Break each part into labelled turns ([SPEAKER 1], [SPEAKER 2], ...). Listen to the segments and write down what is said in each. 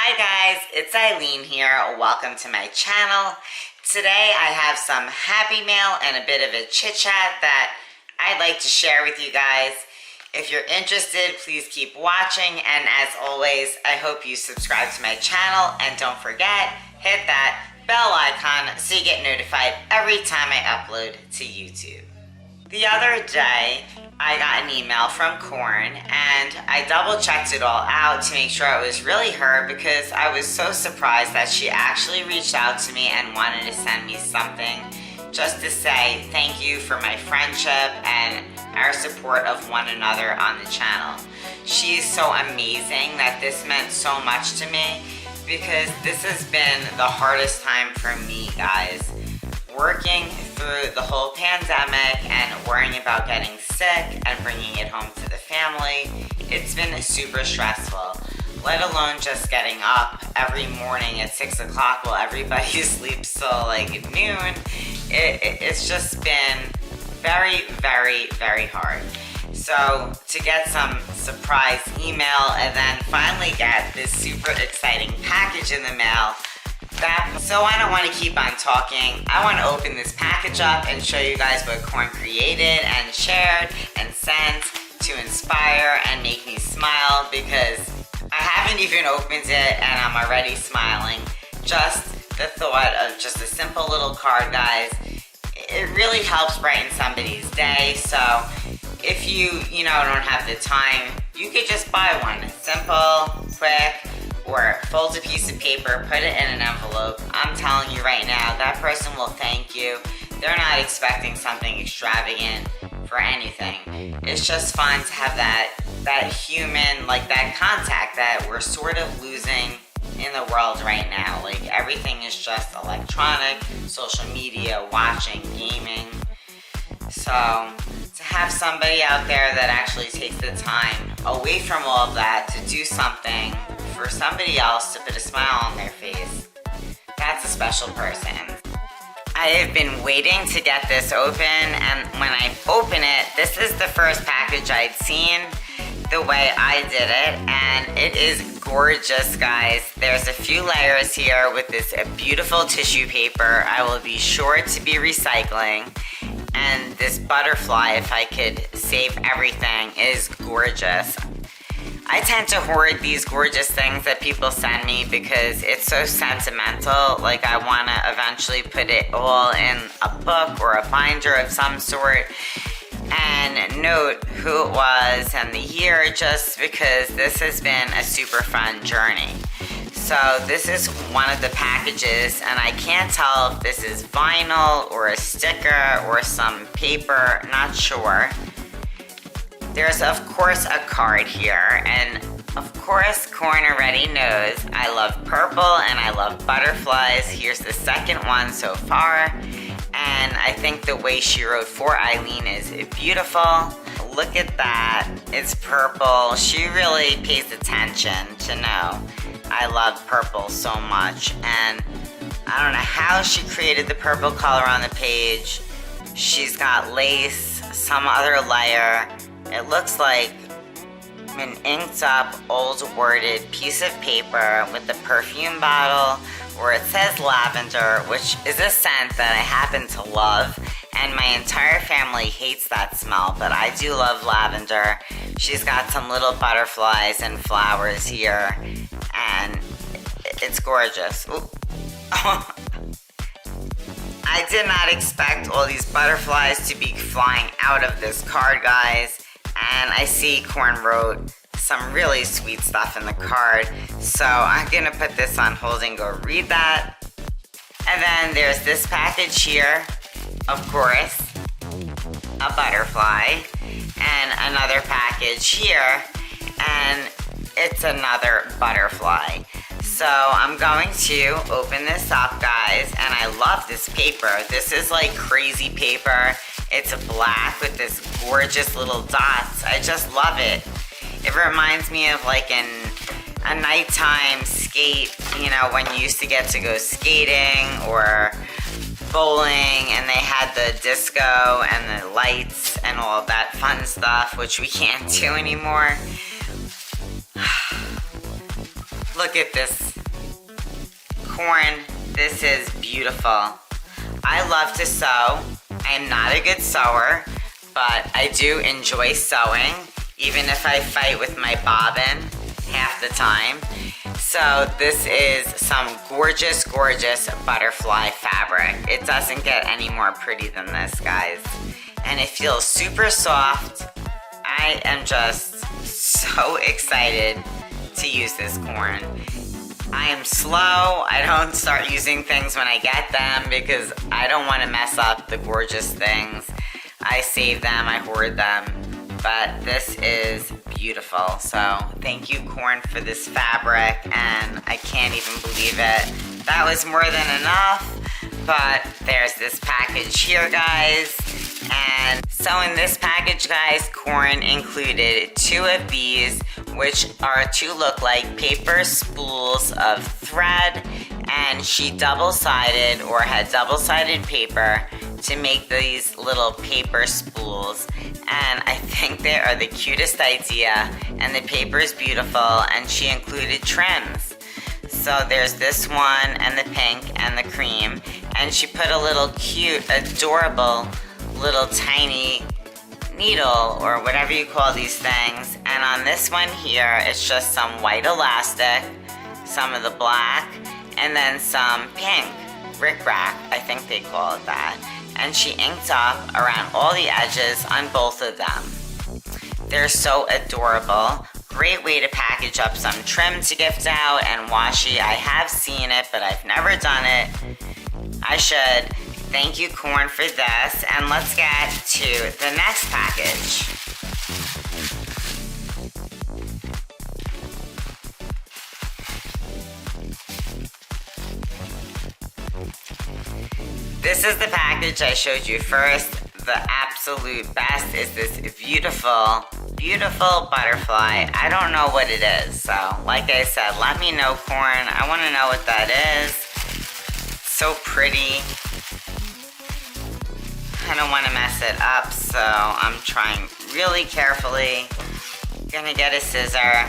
[SPEAKER 1] Hi guys, it's Ilene here. Welcome to my channel. Today I have some happy mail and a bit of a chit chat that I'd like to share with you guys. If you're interested, please keep watching, and as always, I hope you subscribe to my channel, and don't forget, hit that bell icon so you get notified every time I upload to YouTube. The other day, I got an email from Corn, and I double checked it all out to make sure it was really her, because I was so surprised that she actually reached out to me and wanted to send me something just to say thank you for my friendship and our support of one another on the channel. She's so amazing that this meant so much to me, because this has been the hardest time for me, guys. Working through the whole pandemic and worrying about getting sick and bringing it home to the family, it's been super stressful, let alone just getting up every morning at 6 o'clock while everybody sleeps till like noon. It's just been very, very, very hard. So to get some surprise email and then finally get this super exciting package in the mail, so I don't want to keep on talking. I want to open this package up and show you guys what Corn created and shared and sent to inspire and make me smile, because I haven't even opened it and I'm already smiling. Just the thought of just a simple little card, guys, it really helps brighten somebody's day. So if you don't have the time, you could just buy one. Simple, quick, or fold a piece of paper, put it in an envelope. I'm telling you right now, that person will thank you. They're not expecting something extravagant for anything. It's just fun to have that human, like that contact that we're sort of losing in the world right now. Like everything is just electronic, social media, watching, gaming. So to have somebody out there that actually takes the time away from all of that to do something for somebody else, to put a smile on their face, that's a special person. I have been waiting to get this open, and when I open it, this is the first package I'd seen the way I did it, and it is gorgeous, guys. There's a few layers here with this beautiful tissue paper I will be sure to be recycling, and this butterfly, if I could save everything, is gorgeous. I tend to hoard these gorgeous things that people send me because it's so sentimental. Like I want to eventually put it all in a book or a binder of some sort and note who it was and the year, just because this has been a super fun journey. So this is one of the packages, and I can't tell if this is vinyl or a sticker or some paper, not sure. There's of course a card here, and of course Corn already knows I love purple and I love butterflies. Here's the second one so far, and I think the way she wrote for Ilene is beautiful. Look at that, it's purple. She really pays attention to know I love purple so much, and I don't know how she created the purple color on the page. She's got lace, some other layer. It looks like an inked up, old worded piece of paper with the perfume bottle where it says lavender, which is a scent that I happen to love, and my entire family hates that smell, but I do love lavender. She's got some little butterflies and flowers here, and it's gorgeous. I did not expect all these butterflies to be flying out of this card, guys. And I see Corn wrote some really sweet stuff in the card. So I'm gonna put this on hold and go read that. And then there's this package here, of course, a butterfly, and another package here, and it's another butterfly. So I'm going to open this up, guys, and I love this paper. This is like crazy paper. It's black with this gorgeous little dots. I just love it. It reminds me of like a nighttime skate, when you used to get to go skating or bowling, and they had the disco and the lights and all of that fun stuff, which we can't do anymore. Look at this Corn, this is beautiful. I love to sew. I'm not a good sewer, but I do enjoy sewing, even if I fight with my bobbin half the time. So this is some gorgeous, gorgeous butterfly fabric. It doesn't get any more pretty than this, guys. And it feels super soft. I am just so excited to use this corn. I am slow. I don't start using things when I get them because I don't want to mess up the gorgeous things. I save them, I hoard them, but this is beautiful. So thank you, Corn, for this fabric, and I can't even believe it. That was more than enough, but there's this package here, guys. And so in this package, guys, Corn included 2 of these, which are to look like paper spools of thread, and she double-sided or had double-sided paper to make these little paper spools. And I think they are the cutest idea, and the paper is beautiful, and she included trims. So there's this one, and the pink, and the cream, and she put a little cute, adorable, little tiny needle, or whatever you call these things. And on this one here, it's just some white elastic, some of the black, and then some pink rickrack, I think they call it that. And she inked up around all the edges on both of them. They're so adorable. Great way to package up some trim to gift out and washi. I have seen it, but I've never done it. I should. Thank you, Corn, for this. And let's get to the next package. This is the package I showed you first. The absolute best is this beautiful, beautiful butterfly. I don't know what it is, so like I said, let me know, Corn. I want to know what that is. So pretty. I don't want to mess it up, so I'm trying really carefully. Gonna get a scissor.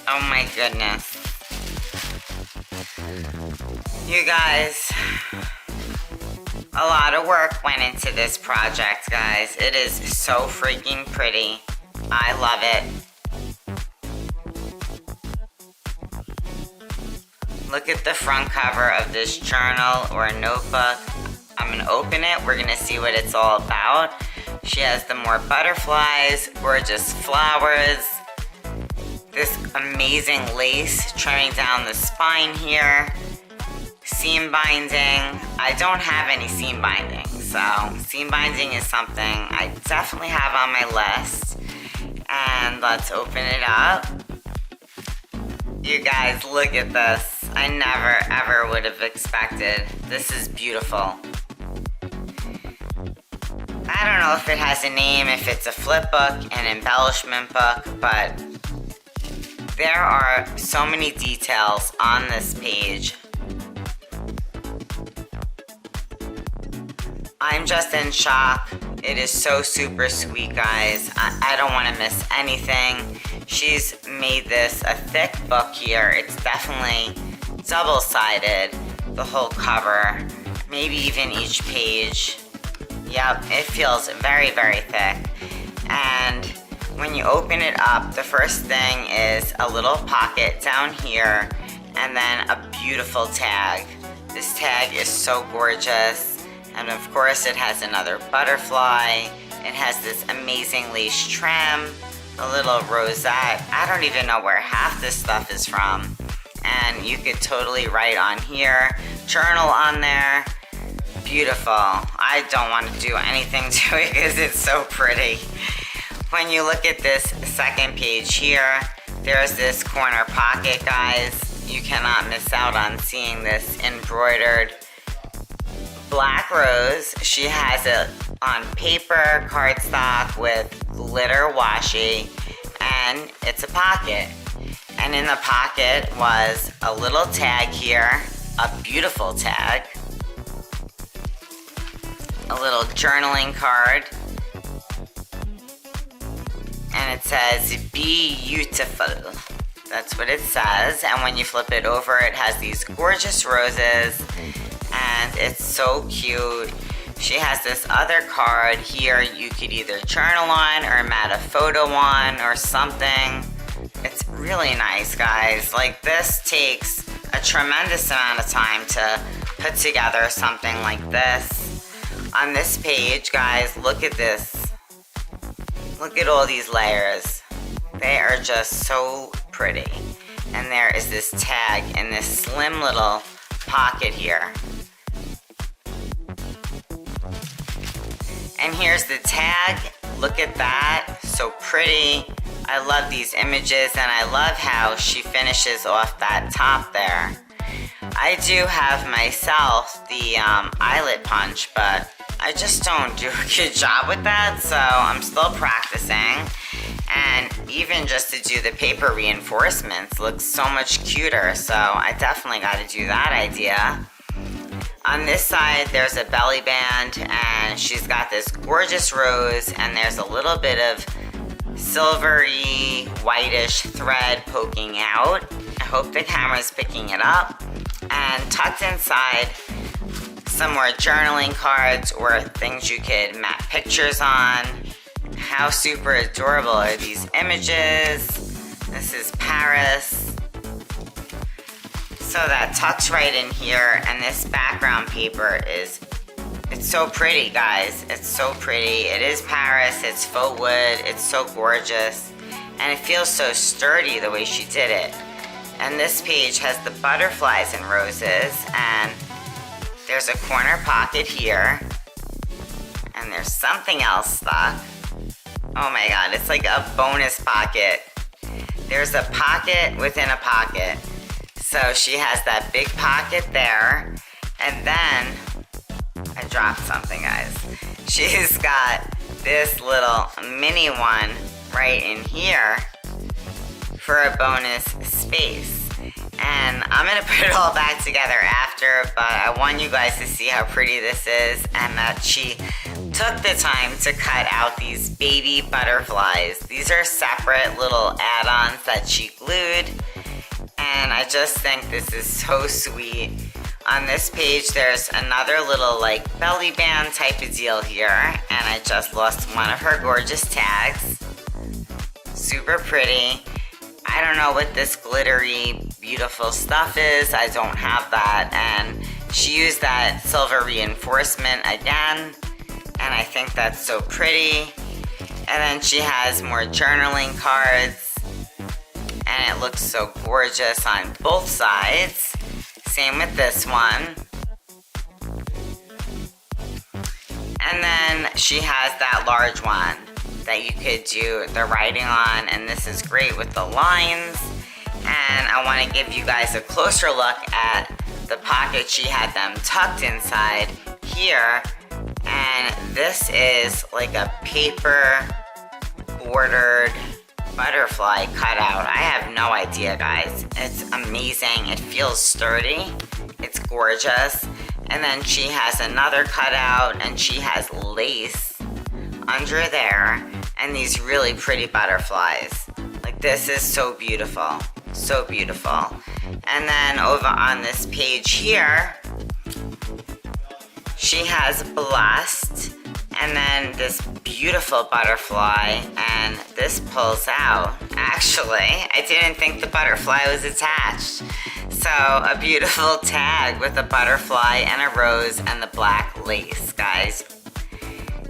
[SPEAKER 1] Oh my goodness. You guys, a lot of work went into this project, guys. It is so freaking pretty. I love it. Look at the front cover of this journal or notebook. I'm gonna open it. We're gonna see what it's all about. She has the more butterflies, gorgeous flowers, this amazing lace trimming down the spine here, seam binding. I don't have any seam binding, so seam binding is something I definitely have on my list. And let's open it up. You guys, look at this. I never ever would have expected. This is beautiful. I don't know if it has a name, if it's a flip book, an embellishment book, but there are so many details on this page. I'm just in shock. It is so super sweet, guys. I don't want to miss anything. She's made this a thick book here. It's definitely double-sided, the whole cover, maybe even each page. Yep, it feels very, very thick. And when you open it up, the first thing is a little pocket down here, and then a beautiful tag. This tag is so gorgeous. And of course it has another butterfly. It has this amazing lace trim, a little rosette. I don't even know where half this stuff is from. And you could totally write on here, journal on there. Beautiful. I don't want to do anything to it because it's so pretty. When you look at this second page here, there's this corner pocket, guys. You cannot miss out on seeing this embroidered black rose. She has it on paper, cardstock with glitter washi, and it's a pocket. And in the pocket was a little tag here a beautiful tag. A little journaling card. And it says, be beautiful. That's what it says. And when you flip it over, it has these gorgeous roses. And it's so cute. She has this other card here you could either journal on or mat a photo on or something. It's really nice, guys. Like, this takes a tremendous amount of time to put together something like this. On this page, guys, look at this. Look at all these layers. They are just so pretty. And there is this tag in this slim little pocket here. And here's the tag. Look at that. So pretty. I love these images, and I love how she finishes off that top there. I do have myself the eyelet punch, but I just don't do a good job with that, so I'm still practicing. And even just to do the paper reinforcements looks so much cuter, so I definitely got to do that idea. On this side, there's a belly band, and she's got this gorgeous rose, and there's a little bit of silvery, whitish thread poking out. I hope the camera's picking it up. And tucked inside, some more journaling cards or things you could mat pictures on. How super adorable are these images? This is Paris. So that tucks right in here, and this background paper is, it's so pretty, guys. It's so pretty. It is Paris, it's faux wood, it's so gorgeous, and it feels so sturdy the way she did it. And this page has the butterflies and roses, and there's a corner pocket here, and there's something else stuck. Oh my god, it's like a bonus pocket. There's a pocket within a pocket. So she has that big pocket there, and then, I dropped something, guys. She's got this little mini one right in here for a bonus space. And I'm gonna put it all back together after, but I want you guys to see how pretty this is, and that she took the time to cut out these baby butterflies. These are separate little add-ons that she glued, and I just think this is so sweet. On this page, there's another little like belly band type of deal here, and I just lost one of her gorgeous tags. Super pretty. I don't know what this glittery, beautiful stuff is. I don't have that, and she used that silver reinforcement again, and I think that's so pretty. And then she has more journaling cards, and it looks so gorgeous on both sides. Same with this one. And then she has that large one that you could do the writing on, and this is great with the lines. And I want to give you guys a closer look at the pocket she had them tucked inside here. And this is like a paper bordered butterfly cutout. I have no idea, guys. It's amazing. It feels sturdy. It's gorgeous. And then she has another cutout, and she has lace under there, and these really pretty butterflies. Like, this is so beautiful. So beautiful. And then over on this page here, she has Blessed, and then this beautiful butterfly, and this pulls out. Actually, I didn't think the butterfly was attached. So, a beautiful tag with a butterfly and a rose and the black lace, guys.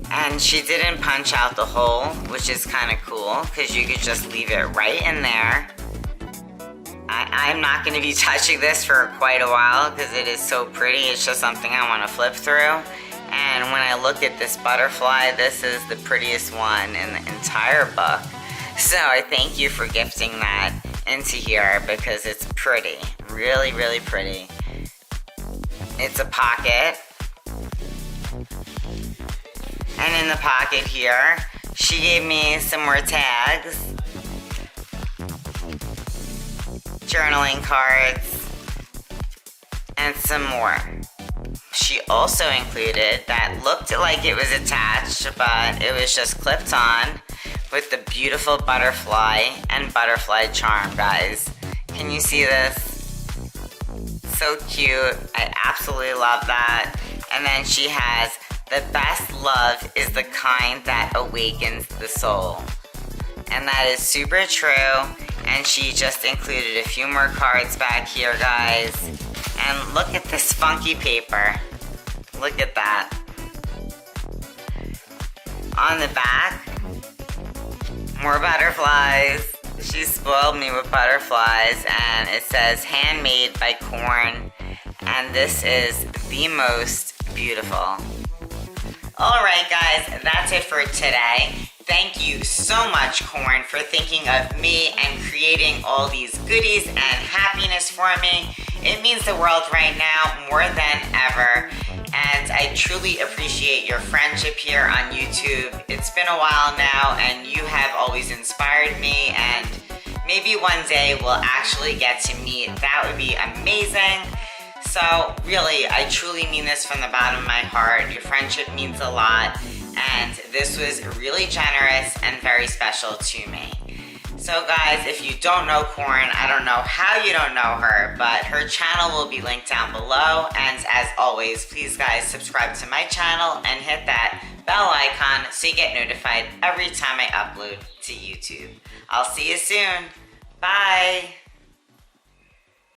[SPEAKER 1] And she didn't punch out the hole, which is kind of cool, because you could just leave it right in there. I'm not going to be touching this for quite a while, because it is so pretty. It's just something I want to flip through. And when I look at this butterfly, this is the prettiest one in the entire book. So I thank you for gifting that into here, because it's pretty. Really, really pretty. It's a pocket. And in the pocket here, she gave me some more tags. Journaling cards. and some more. She also included that looked like it was attached, but it was just clipped on with the beautiful butterfly and butterfly charm, guys. Can you see this? So cute. I absolutely love that. And then she has, the best love is the kind that awakens the soul. And that is super true. And she just included a few more cards back here, guys. And look at this funky paper. Look at that. On the back, more butterflies. She spoiled me with butterflies, and it says handmade by Corn, and this is the most beautiful. Alright guys, that's it for today. Thank you so much, Corn, for thinking of me and creating all these goodies and happiness for me. It means the world right now more than ever, and I truly appreciate your friendship here on YouTube. It's been a while now, and you have always inspired me, and maybe one day we'll actually get to meet. That would be amazing. So really, I truly mean this from the bottom of my heart. Your friendship means a lot, and this was really generous and very special to me. So guys, if you don't know Corn, I don't know how you don't know her, but her channel will be linked down below. And as always, please guys, subscribe to my channel and hit that bell icon so you get notified every time I upload to YouTube. I'll see you soon. Bye.